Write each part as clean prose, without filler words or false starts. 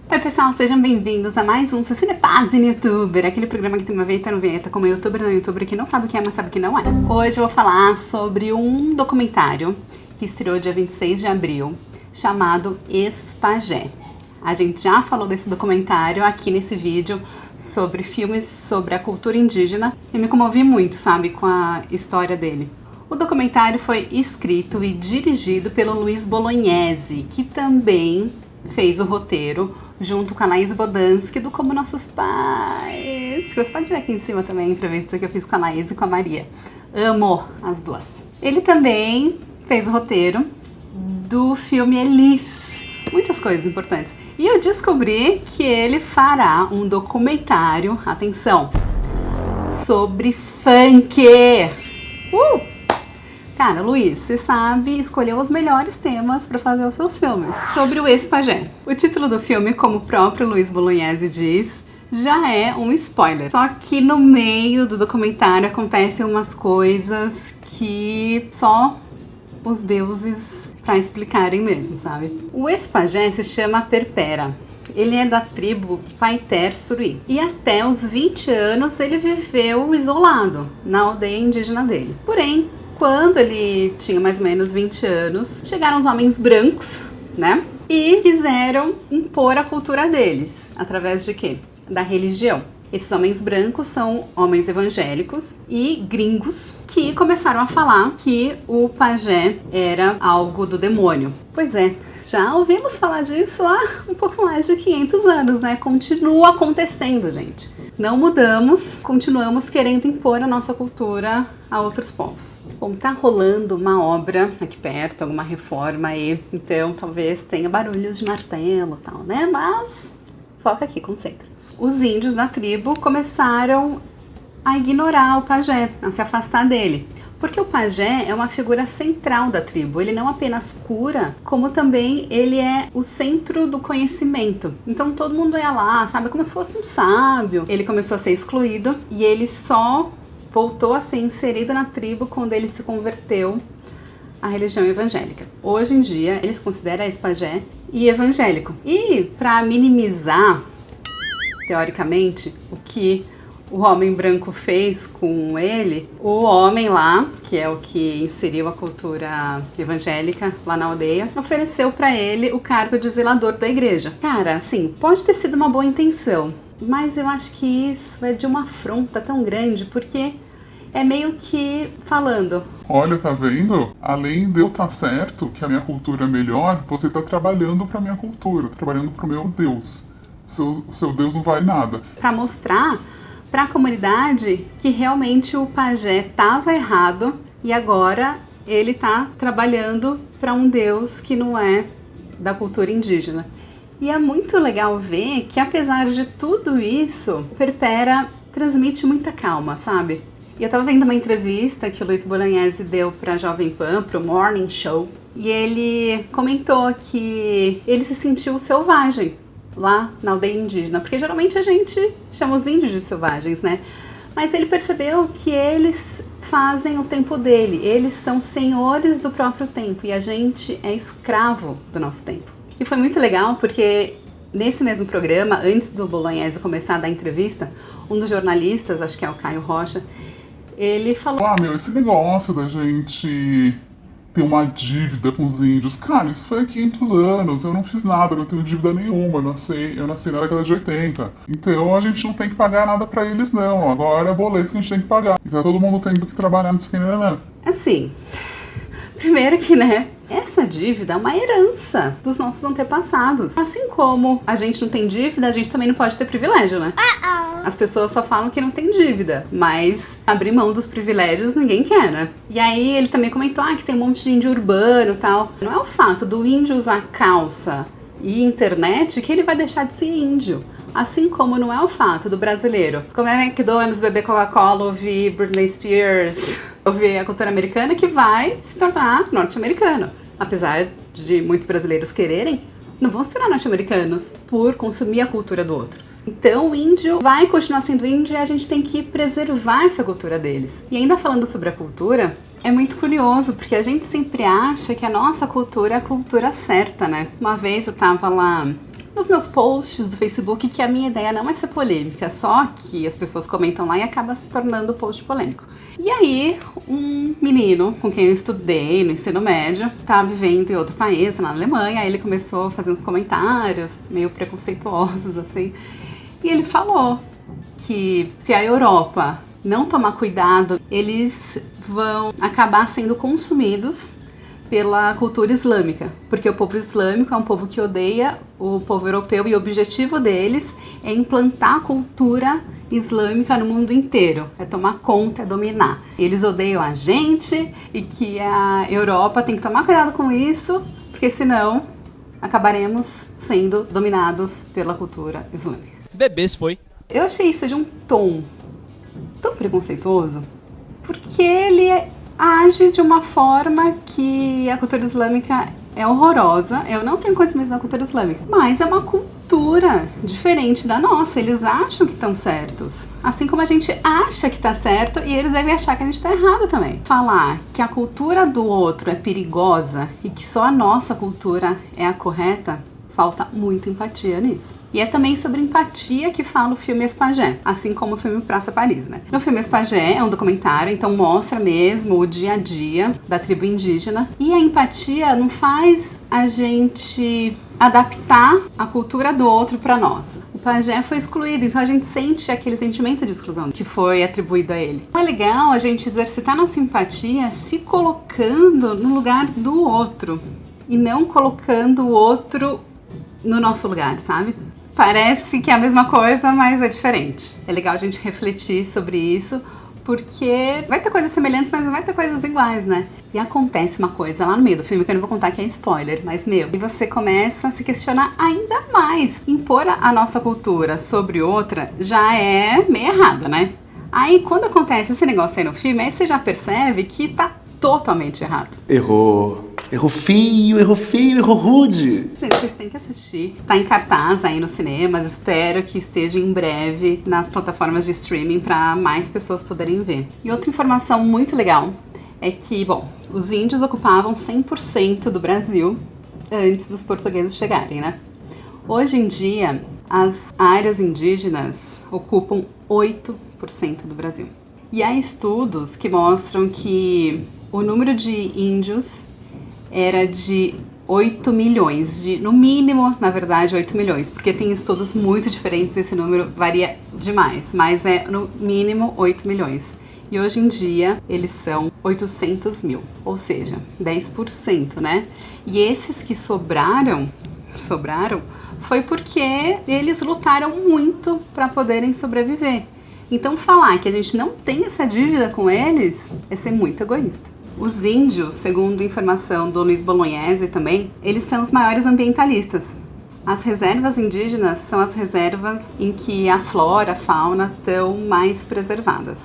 Oi pessoal, sejam bem-vindos a mais um Cinebase no Youtuber, aquele programa que tem uma vinheta no vinheta, como youtuber no youtuber que não sabe o que é, mas sabe o que não é. Hoje eu vou falar sobre um documentário que estreou dia 26 de abril, chamado Ex-Pajé. A gente já falou desse documentário aqui nesse vídeo sobre filmes sobre a cultura indígena e me comovi muito, sabe, com a história dele. O documentário foi escrito e dirigido pelo Luiz Bolognese, que também fez o roteiro junto com a Laís Bodansky do Como Nossos Pais. Você pode ver aqui em cima também a entrevista que eu fiz com a Laís e com a Maria. Amo as duas. Ele também fez o roteiro do filme Elis. Muitas coisas importantes. E eu descobri que ele fará um documentário, atenção, sobre funk. Cara, Luiz, você sabe escolher os melhores temas para fazer os seus filmes. Sobre o ex-pajé. O título do filme, como o próprio Luiz Bolognese diz, já é um spoiler. Só que no meio do documentário acontecem umas coisas que só os deuses para explicarem mesmo, sabe? O ex-pajé se chama Perpera. Ele é da tribo Paiter Suri. E até os 20 anos ele viveu isolado na aldeia indígena dele. Porém, quando ele tinha mais ou menos 20 anos, chegaram os homens brancos, né? E quiseram impor a cultura deles. Através de quê? Da religião. Esses homens brancos são homens evangélicos e gringos que começaram a falar que o pajé era algo do demônio. Pois é, já ouvimos falar disso há um pouco mais de 500 anos, né? Continua acontecendo, gente. Não mudamos, continuamos querendo impor a nossa cultura a outros povos. Bom, tá rolando uma obra aqui perto, alguma reforma aí, então talvez tenha barulhos de martelo e tal, né? Mas foca aqui, concentra. Os índios da tribo começaram a ignorar o pajé, a se afastar dele. Porque o pajé é uma figura central da tribo, ele não apenas cura, como também ele é o centro do conhecimento. Então todo mundo ia lá, sabe, como se fosse um sábio. Ele começou a ser excluído e ele só voltou a ser inserido na tribo quando ele se converteu à religião evangélica. Hoje em dia eles consideram esse pajé e evangélico. E para minimizar, teoricamente, o que o homem branco fez com ele, o homem lá, que é o que inseriu a cultura evangélica lá na aldeia, ofereceu para ele o cargo de zelador da igreja. Cara, assim, pode ter sido uma boa intenção, mas eu acho que isso é de uma afronta tão grande, porque é meio que falando: olha, tá vendo? Além de eu estar certo que a minha cultura é melhor, você tá trabalhando pra minha cultura, trabalhando pro meu Deus. Seu Deus não vale nada. Para mostrar para a comunidade que realmente o pajé estava errado e agora ele está trabalhando para um Deus que não é da cultura indígena. E é muito legal ver que, apesar de tudo isso, o Perpera transmite muita calma, sabe? E eu tava vendo uma entrevista que o Luiz Bolognese deu pra Jovem Pan, pro Morning Show, e ele comentou que ele se sentiu selvagem lá na aldeia indígena, porque geralmente a gente chama os índios de selvagens, né? Mas ele percebeu que eles fazem o tempo dele, eles são senhores do próprio tempo e a gente é escravo do nosso tempo. E foi muito legal porque nesse mesmo programa, antes do Bolognese começar a dar entrevista, um dos jornalistas, acho que é o Caio Rocha, ele falou: esse negócio da gente ter uma dívida com os índios, cara, isso foi há 500 anos, eu não fiz nada, eu não tenho dívida nenhuma, eu nasci na década de 80. Então a gente não tem que pagar nada pra eles não, agora é boleto que a gente tem que pagar. E tá todo mundo tendo que trabalhar nisso que não. Assim, primeiro que, né, essa dívida é uma herança dos nossos antepassados. Assim como a gente não tem dívida, a gente também não pode ter privilégio, né? As pessoas só falam que não tem dívida, mas abrir mão dos privilégios ninguém quer, né? E aí ele também comentou que tem um monte de índio urbano e tal. Não é o fato do índio usar calça e internet que ele vai deixar de ser índio. Assim como não é o fato do brasileiro comer McDonald's, beber Coca-Cola, ouvir Britney Spears, ouvir a cultura americana, que vai se tornar norte-americano. Apesar de muitos brasileiros quererem, não vão se tornar norte-americanos por consumir a cultura do outro. Então o índio vai continuar sendo índio e a gente tem que preservar essa cultura deles. E ainda falando sobre a cultura, é muito curioso, porque a gente sempre acha que a nossa cultura é a cultura certa, né? Uma vez eu tava lá nos meus posts do Facebook que a minha ideia não é ser polêmica, só que as pessoas comentam lá e acaba se tornando post polêmico. E aí, um menino com quem eu estudei no ensino médio, tá vivendo em outro país, na Alemanha, aí ele começou a fazer uns comentários meio preconceituosos, assim, e ele falou que se a Europa não tomar cuidado, eles vão acabar sendo consumidos pela cultura islâmica, porque o povo islâmico é um povo que odeia o povo europeu e o objetivo deles é implantar a cultura islâmica no mundo inteiro, é tomar conta, é dominar. Eles odeiam a gente e que a Europa tem que tomar cuidado com isso, porque senão acabaremos sendo dominados pela cultura islâmica. Bebês foi. Eu achei isso de um tom tão preconceituoso, porque ele age de uma forma que a cultura islâmica é horrorosa. Eu não tenho conhecimento da cultura islâmica, mas é uma cultura diferente da nossa. Eles acham que estão certos, assim como a gente acha que está certo e eles devem achar que a gente está errado também. Falar que a cultura do outro é perigosa e que só a nossa cultura é a correta, falta muita empatia nisso. E é também sobre empatia que fala o filme Espagé, assim como o filme Praça Paris, né? No filme Espagé é um documentário, então mostra mesmo o dia a dia da tribo indígena. E a empatia não faz a gente adaptar a cultura do outro para nós. O pajé foi excluído, então a gente sente aquele sentimento de exclusão que foi atribuído a ele. Então é legal a gente exercitar nossa empatia se colocando no lugar do outro e não colocando o outro no nosso lugar, sabe? Parece que é a mesma coisa, mas é diferente. É legal a gente refletir sobre isso, porque vai ter coisas semelhantes, mas não vai ter coisas iguais, né? E acontece uma coisa lá no meio do filme, que eu não vou contar que é spoiler, mas e você começa a se questionar ainda mais. Impor a nossa cultura sobre outra já é meio errado, né? Aí quando acontece esse negócio aí no filme, aí você já percebe que tá totalmente errado. Errou. Errou feio, errou rude. Gente, vocês têm que assistir. Tá em cartaz aí nos cinemas. Espero que esteja em breve nas plataformas de streaming para mais pessoas poderem ver. E outra informação muito legal é que, bom, os índios ocupavam 100% do Brasil antes dos portugueses chegarem, né? Hoje em dia, as áreas indígenas ocupam 8% do Brasil. E há estudos que mostram que o número de índios era de 8 milhões, no mínimo, na verdade, 8 milhões, porque tem estudos muito diferentes, esse número varia demais, mas é no mínimo 8 milhões. E hoje em dia, eles são 800 mil, ou seja, 10%, né? E esses que sobraram foi porque eles lutaram muito para poderem sobreviver. Então, falar que a gente não tem essa dívida com eles é ser muito egoísta. Os índios, segundo informação do Luiz Bolognese também, eles são os maiores ambientalistas. As reservas indígenas são as reservas em que a flora, a fauna estão mais preservadas.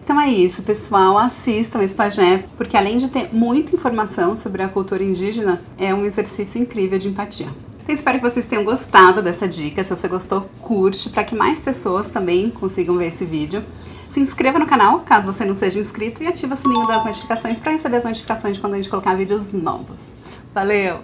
Então é isso, pessoal, assistam esse pajé, porque além de ter muita informação sobre a cultura indígena, é um exercício incrível de empatia. Então espero que vocês tenham gostado dessa dica. Se você gostou, curte, para que mais pessoas também consigam ver esse vídeo. Se inscreva no canal, caso você não seja inscrito, e ativa o sininho das notificações para receber as notificações de quando a gente colocar vídeos novos. Valeu!